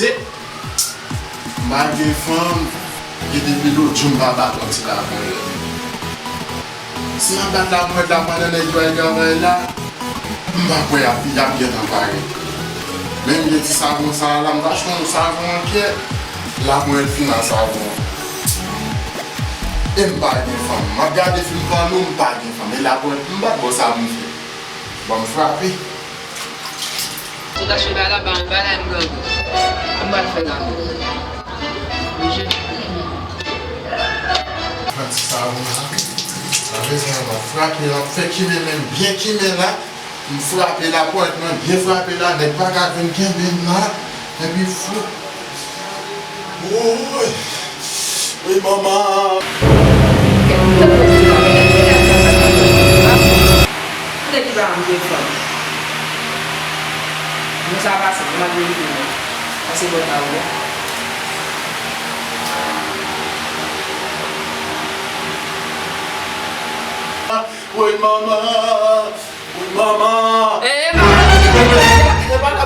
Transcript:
Se Mage fam Gede bilo jumba bat wanti la mwen Si man bat la mwen la manen e jwa e gavay la Mba kwe a fi yap get an pare Men geti savon sa la mba chman savon anke La mwen finan savon E mba gen fam Ma gade film pan nou mba gen fam E la mwen mba bo sa mwen fe Bon frapi Tu ka chebe la ban la mwen Mba fe la Franti savon la La vezan mba frapi la Fe kime men bien kime la M frape la porte man, bien frape la, nek pa ka ven ken ben la, e pi fou. Oy! Oui, maman! Ate ki ba an gen fam? Mwen sa pase, mwen gen fam. Ase bota ou. Oui, maman! Oui, maman! Maman,